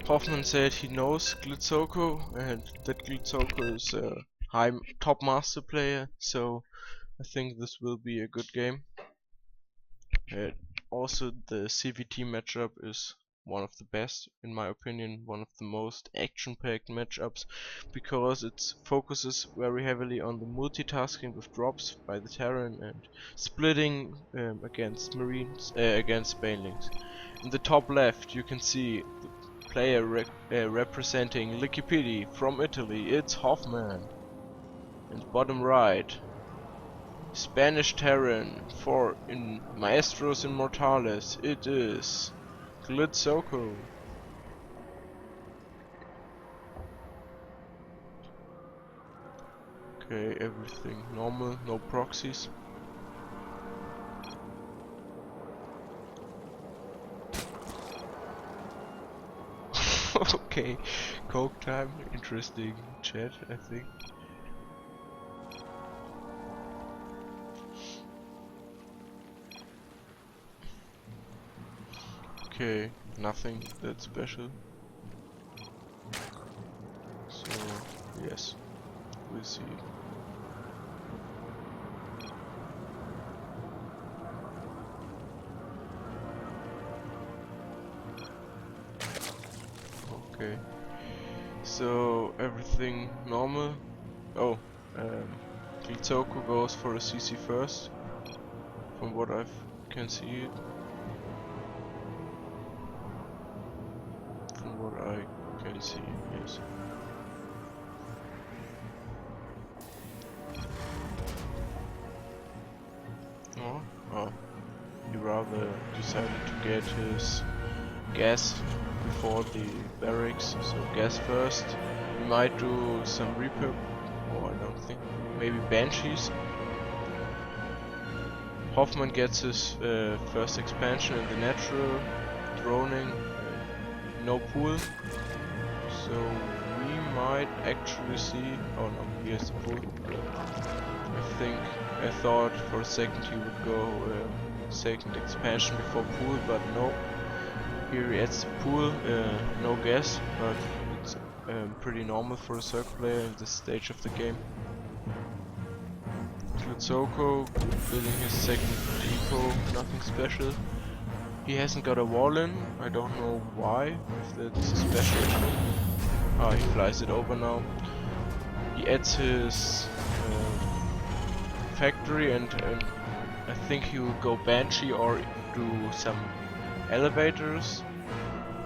Hoffman said he knows GlitzOkO and that GlitzOkO is a top master player, so I think this will be a good game. Also, the CVT matchup is one of the best, in my opinion, one of the most action-packed matchups, because it focuses very heavily on the multitasking with drops by the Terran and splitting against Marines, against Banelings. In the top left, you can see the player representing LickyPiddy from Italy. It's Hoffman. And bottom right, Spanish Terran for MAESTROS INMORTALES. It is GlitzOkO. Okay, everything normal, no proxies. Okay, Coke time, interesting chat, I think. Okay, nothing that special. So, yes, we'll see. Okay, so everything normal. Oh, GlitzOkO goes for a CC first, from what I can see. From what I can see, yes. Oh, he rather decided to get his gas before the barracks, so gas first. He might do some repair, or I don't think, maybe banshees. Hoffman gets his first expansion in the natural, droning, no pool, so we might actually see. Oh no, he has the pool. I thought for a second he would go second expansion before pool, but no. Here he adds the pool, no gas, but it's pretty normal for a Circle player in this stage of the game. GlitzOkO building his second depot, nothing special. He hasn't got a wall in, I don't know why, if that's special. Ah, he flies it over now. He adds his factory and I think he will go Banshee or do some elevators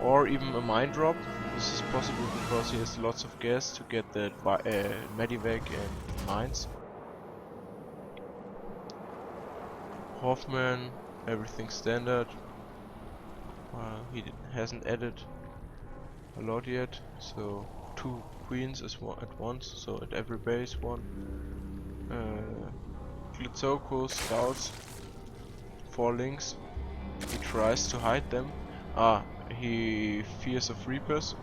or even a mine drop. This is possible because he has lots of gas to get that medivac and mines. Hoffman, everything standard. He hasn't added a lot yet, so 2 queens at once, so at every base 1. GlitzOkO scouts 4 links. He tries to hide them. He fears of Reapers,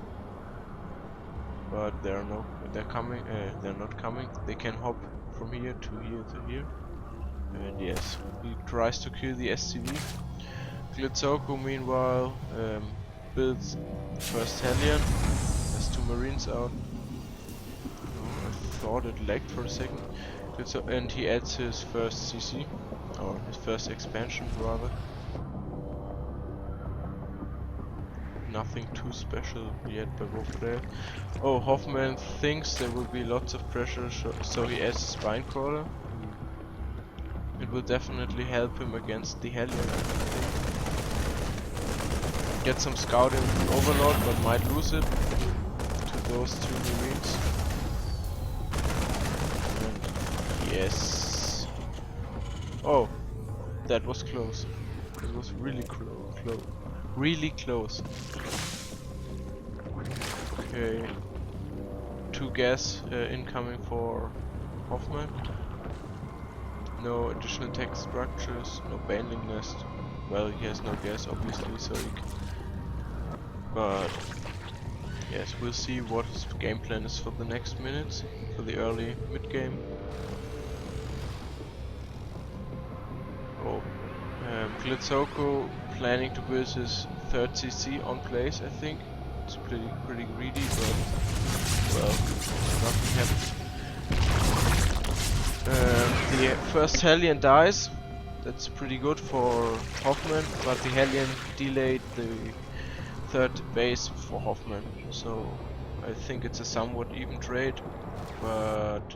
but they're not coming. They can hop from here to here to here. And yes, he tries to kill the SCV. GlitzOkO meanwhile builds first Hellion. Has 2 Marines out. I thought it lagged for a second. And he adds his first CC, or his first expansion rather. Nothing too special yet by both players. Oh, Hoffman thinks there will be lots of pressure, so he adds a Spinecrawler. It will definitely help him against the Hellion, I think. Get some scouting with Overlord, but might lose it to those 2 Marines. And yes. Oh, that was close. It was really close. Really close. Okay. 2 gas incoming for Hoffman. No additional tech structures, no Baneling nest. Well, he has no gas obviously, so he can. But yes, we'll see what his game plan is for the next minutes, for the early mid game. Oh, GlitzOkO planning to build his 3rd CC on place, I think. It's pretty greedy, but well, nothing happens. The first Hellion dies. That's pretty good for Hoffmann, but the Hellion delayed the third base for Hoffmann. So I think it's a somewhat even trade, but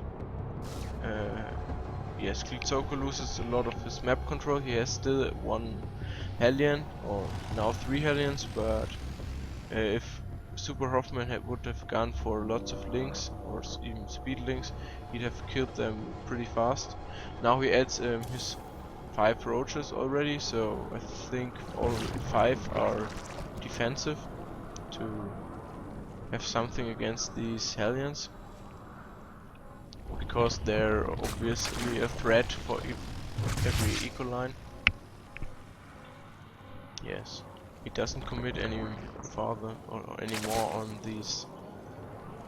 yes, GlitzOkO loses a lot of his map control. He has still one Hellion, or now 3 Hellions, but if SuperHofmann would have gone for lots of links, or even speed links, he'd have killed them pretty fast. Now he adds his 5 roaches already, so I think all 5 are defensive to have something against these Hellions, because they're obviously a threat for every eco line. Yes, he doesn't commit any farther or any more on these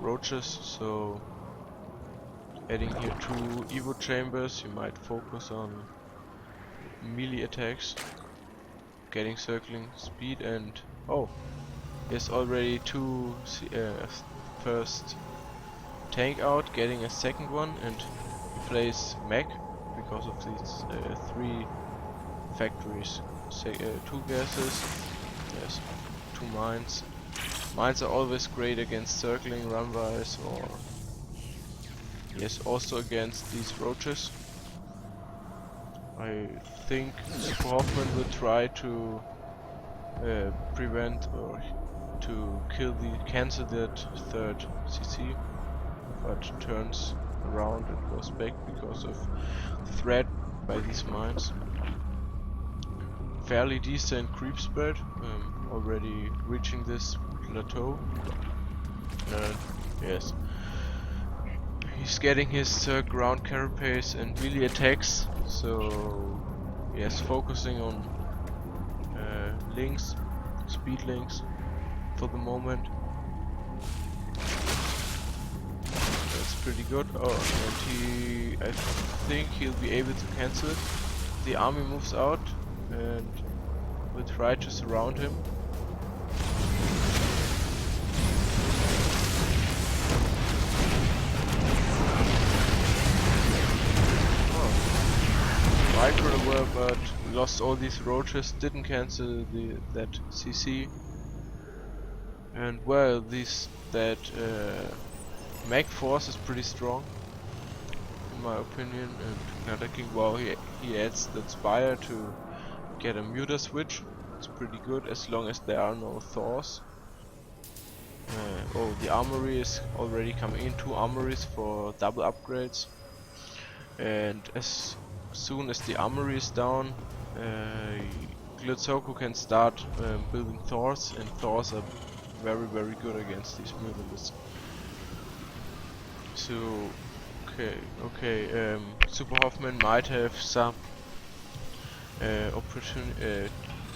roaches, so adding here 2 Evo chambers, you might focus on melee attacks, getting circling speed, and oh, there's already 2 first tank out, getting a second one, and he plays mech because of these 3 factories. 2 gases, yes, 2 mines. Mines are always great against circling runbys, or yes, also against these roaches. I think SuperHofmann will try to prevent or to cancel that third CC, but turns around and goes back because of the threat by these mines. Fairly decent creep spread, already reaching this plateau. Yes, he's getting his ground carapace and melee attacks, so yes, focusing on links, speed links for the moment. That's pretty good. Oh, and I think he'll be able to cancel it. The army moves out and will try to surround him. Micro, but lost all these roaches, didn't cancel that CC, and well, that mech force is pretty strong in my opinion, and attacking, well, he adds that Spire to get a muter switch. It's pretty good as long as there are no Thors. Oh, the armory is already coming in, 2 armories for double upgrades, and as soon as the armory is down, GlitzOkO can start building Thors, and Thors are very good against these mutalisks. So okay, SuperHofmann might have some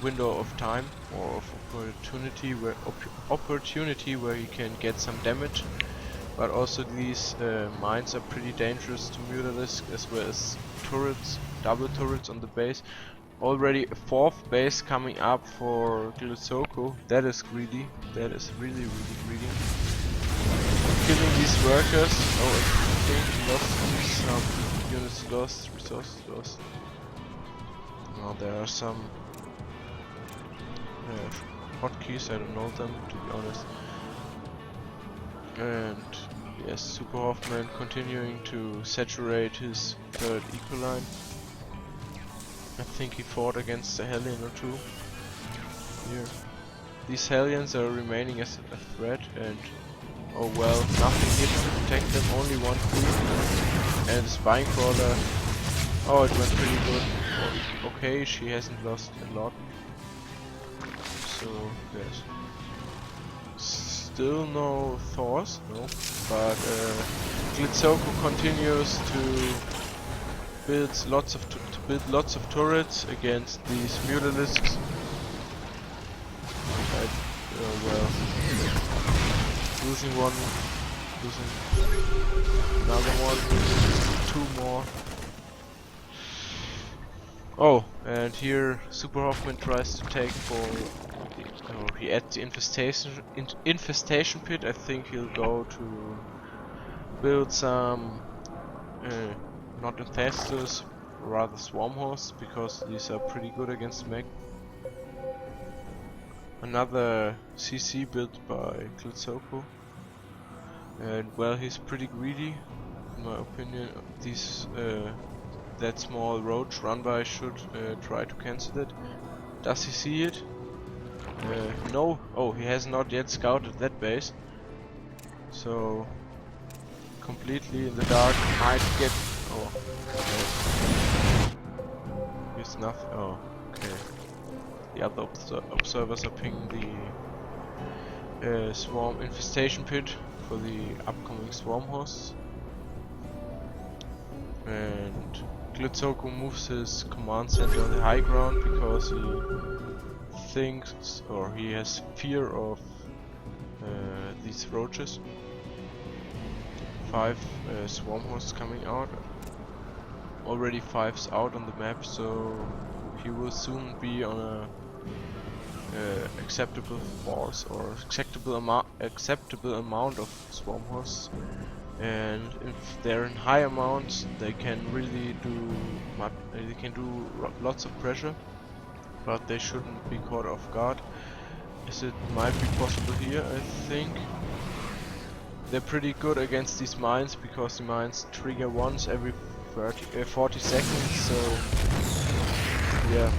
window of time or of opportunity where he can get some damage, but also these mines are pretty dangerous to Mutalisk, as well as turrets, double turrets on the base. Already a 4th base coming up for GlitzOkO. That is greedy. That is really greedy. Killing these workers. Oh, I think he lost some units, lost resources, lost. Now there are some hotkeys, I don't know them to be honest. And yes, SuperHofmann continuing to saturate his 3rd eco line. I think he fought against a Hellion or 2 here. These Hellions are remaining as a threat, and oh well, nothing here to protect them, only 1 creep and a spine crawler. Oh, it went pretty good. Okay, she hasn't lost a lot. So yes. Still no Thors, no. But GlitzOkO continues to build lots of turrets against these Mutalisks. Well, losing one, losing another one, 2 more. Oh, and here SuperHofmann tries to take for Oh, he adds the infestation pit. I think he'll go to build some not infestors, rather swarm hosts, because these are pretty good against mech. Another CC built by GlitzOkO, and well, he's pretty greedy in my opinion. These that small roach run by should try to cancel it. Does he see it? No. Oh, he has not yet scouted that base, so completely in the dark. Might get. Oh, okay. He's nothing. Oh, okay. The other observers are pinging the swarm infestation pit for the upcoming swarm hosts. And GlitzOkO moves his command center on the high ground because he thinks, or he has fear of these roaches. 5 swarm hosts coming out. Already 5's out on the map, so he will soon be on a acceptable force or acceptable amount of swarm hosts. And if they're in high amounts, they can really do lots of pressure, but they shouldn't be caught off guard, as it might be possible here. I think they're pretty good against these mines because the mines trigger once every 40 seconds. So yeah.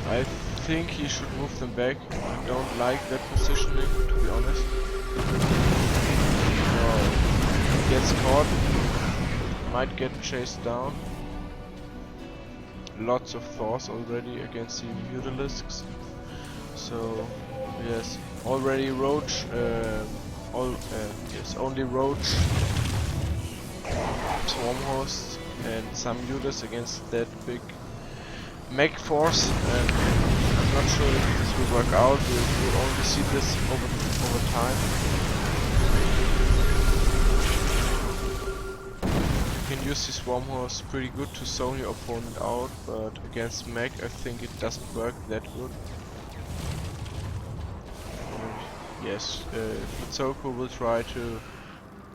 I think he should move them back. I don't like that positioning, to be honest. He gets caught, might get chased down. Lots of Thors already against the Mutalisks. So yes, already Roach. Only Roach swarm hosts and some Mutas against that big mech force, and I'm not sure if this will work out. We'll only see this over time. You can use this swarm horse pretty good to zone your opponent out, but against mech I think it doesn't work that good. And yes, GlitzOkO will try to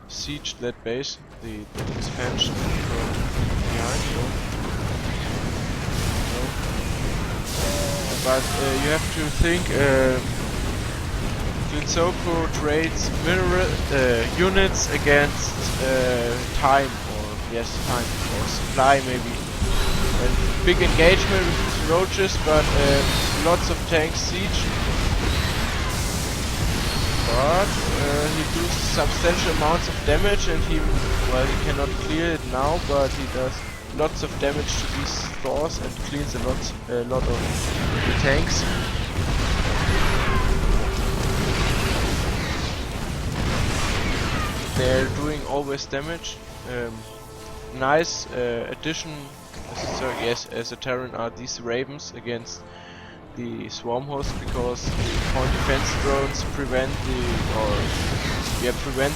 siege that base, the expansion from behind. But you have to think, GlitzOkO trades mineral units against time, or supply maybe. And big engagement with these roaches, but lots of tanks siege. But he does substantial amounts of damage, and he cannot clear it now, but he does lots of damage to these Thors and cleans a lot of the tanks. They're doing always damage. Nice addition as a Terran are these ravens against the swarm host, because the point defense drones prevent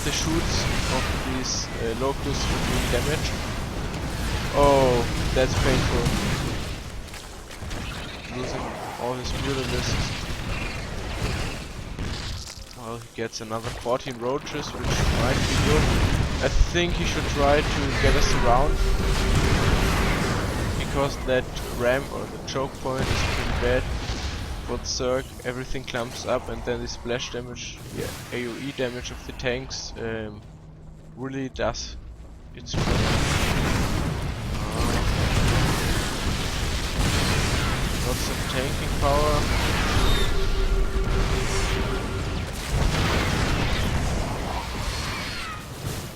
the shoots of these locusts from doing damage. Oh, that's painful. Losing all his mutalisks. Well, he gets another 14 roaches, which might be good. I think he should try to get us around, because that ramp or the choke point is pretty bad for the Zerg. Everything clumps up, and then the splash damage, AoE damage of the tanks really does its lots of tanking power.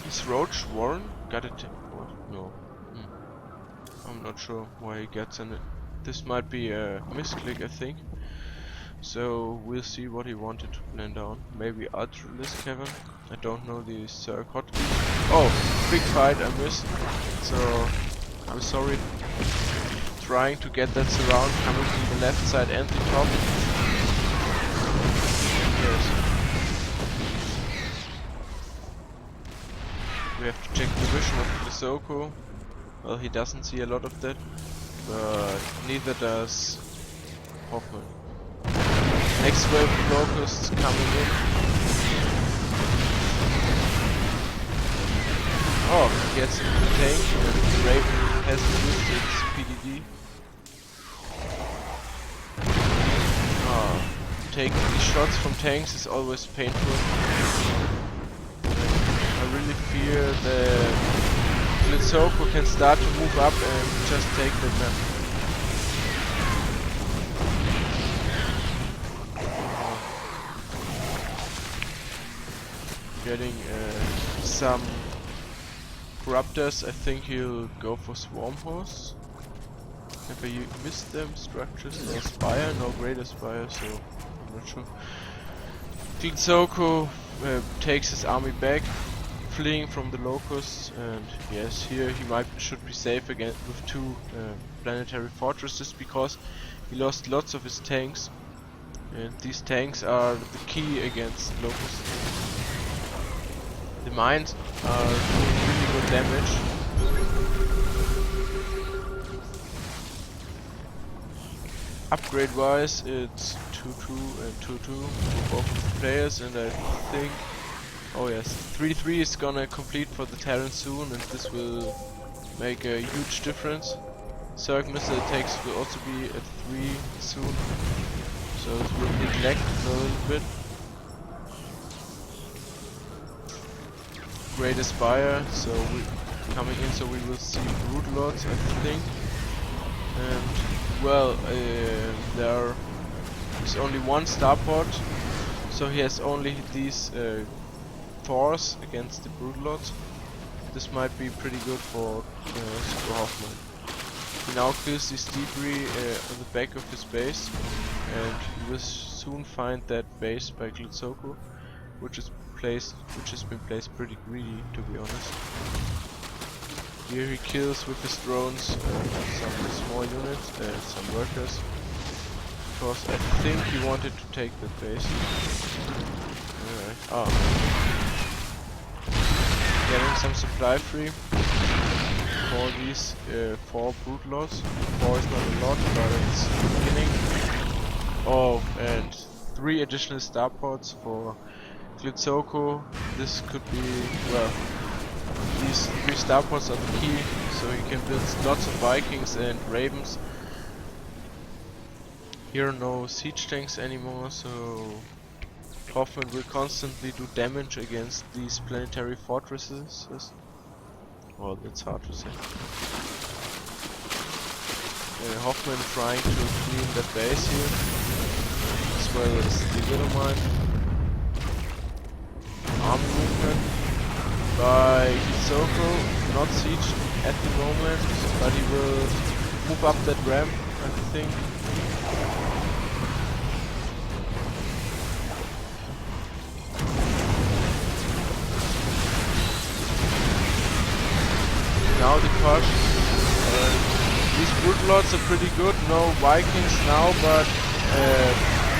Is Roach Warren? Got it? What? No. I'm not sure why he gets in it. This might be a misclick, I think. So we'll see what he wanted to plan down. Maybe Ultralisk Cavern. I don't know the Zerg hotkey. Oh, big fight, I missed. So I'm sorry. Trying to get that surround coming from the left side and the top. Yes. We have to check the vision of GlitzOkO. Well, he doesn't see a lot of that, but neither does Hoffmann. Next wave of locusts coming in. Oh, he gets into the tank and Raven hasn't used its PDD. Oh, taking these shots from tanks is always painful. I really fear that GlitzOkO can start to move up and just take the map. Getting some corruptors. I think he'll go for swarm hosts. Have I missed them? Structures or Spire? No, Greater Spire, so I'm not sure. GlitzOkO takes his army back, fleeing from the locusts, and yes, here he should be safe again with 2 planetary fortresses, because he lost lots of his tanks, and these tanks are the key against locusts. The mines are doing really good damage. Upgrade wise, it's 2-2 and 2-2 for both of the players, and I think, oh yes, 3-3 is gonna complete for the Terran soon, and this will make a huge difference. Circ missile attacks will also be at 3 soon, so it will neglect a little bit. Great Aspire, so we coming in, so we will see Brood Lords, I think. And well, there is only 1 starport, so he has only these Thors against the Brood Lords. This might be pretty good for SuperHofmann. He now kills this debris on the back of his base, and he will soon find that base by GlitzOkO, which has been placed pretty greedy, to be honest. Here he kills with his drones some small units and some workers, because I think he wanted to take that base. Alright, getting some supply free for these 4 Brood Lords. 4 is not a lot, but it's the beginning. Oh, and 3 additional starports for GlitzOkO. This could be, well, these 3 starports are the key, so he can build lots of Vikings and Ravens. Here no siege tanks anymore, so Hoffmann will constantly do damage against these planetary fortresses. Well, that's hard to say. Hoffmann trying to clean the base here, as well as the little mine. Army movement by GlitzOkO, not siege at the moment, but he will move up that ramp, I think. Now the push. These Brood Lords are pretty good. No Vikings now, but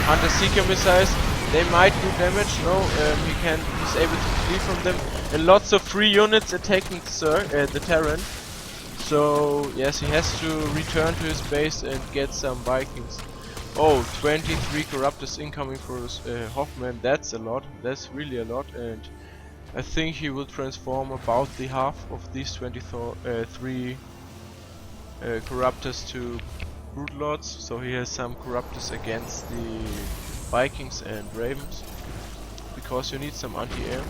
Hunter Seeker missiles, they might do damage. No, he's able to flee from them. And lots of free units attacking the Terran. So yes, he has to return to his base and get some Vikings. Oh, 23 Corruptors incoming for Hoffmann. That's a lot. That's really a lot. And I think he will transform about the half of these 23 Corruptors to Brood Lords, so he has some Corruptors against the Vikings and Ravens, because you need some anti-air.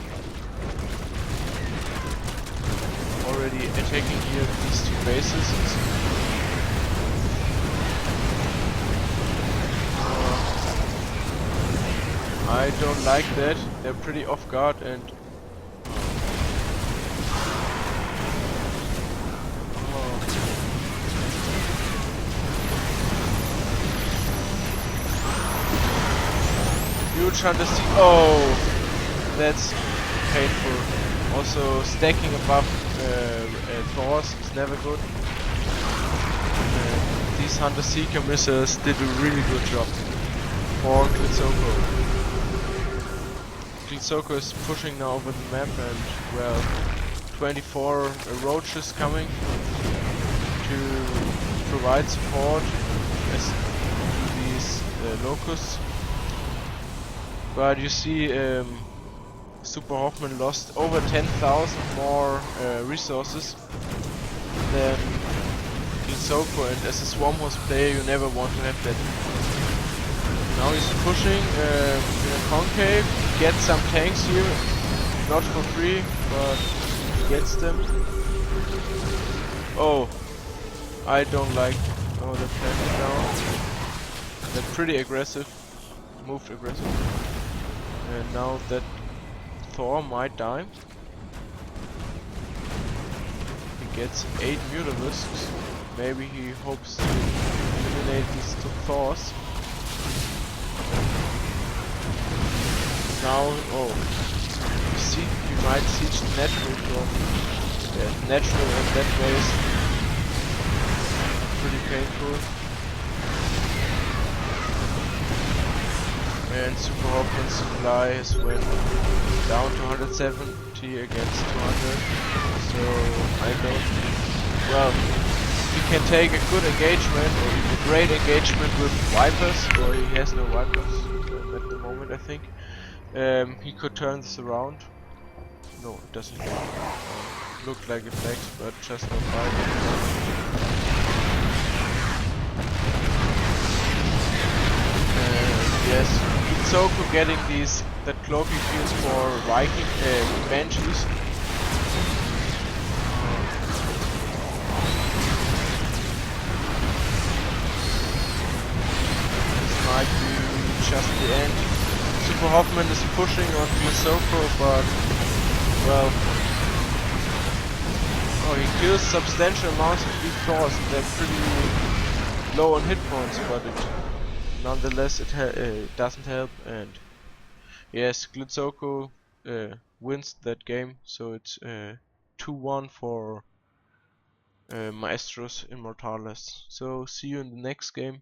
Already attacking here these 2 bases. I don't like that, they're pretty off guard and huge Hunter Seeker. Oh, that's painful. Also stacking above Thors is never good. These Hunter Seeker missiles did a really good job for GlitzOkO. GlitzOkO is pushing now over the map, and well, 24 roaches coming. to provide support as to these locusts. But you see, SuperHofmann lost over 10,000 more resources than GlitzOkO, and as a Swarm Horse player you never want to have that. Now he's pushing in a concave, gets some tanks here, not for free, but he gets them. Oh, I don't like, oh, they're planted down. They're pretty aggressive, moved aggressive. And now that Thor might die. He gets 8 Mutalisks. Maybe he hopes to eliminate these 2 Thors. Now, oh, you see, you might siege the natural drop. Yeah, natural and that base. Pretty painful. And SuperHofmann's supply has went down to 170 against 200. So I don't. Well, he can take a good engagement or even a great engagement with Vipers, or he has no Vipers at the moment, I think. He could turn this around. No, it doesn't look like it flex, but just no fight. Yes, GlitzOkO getting that cloaking fields for Viking Banshees. This might be just the end. SuperHofmann is pushing on GlitzOkO, but well, oh, he kills substantial amounts of these claws. They're pretty low on hit points, but nonetheless it doesn't help. And yes, GlitzOkO wins that game, so it's 2-1 for MAESTROS INMORTALES. So see you in the next game.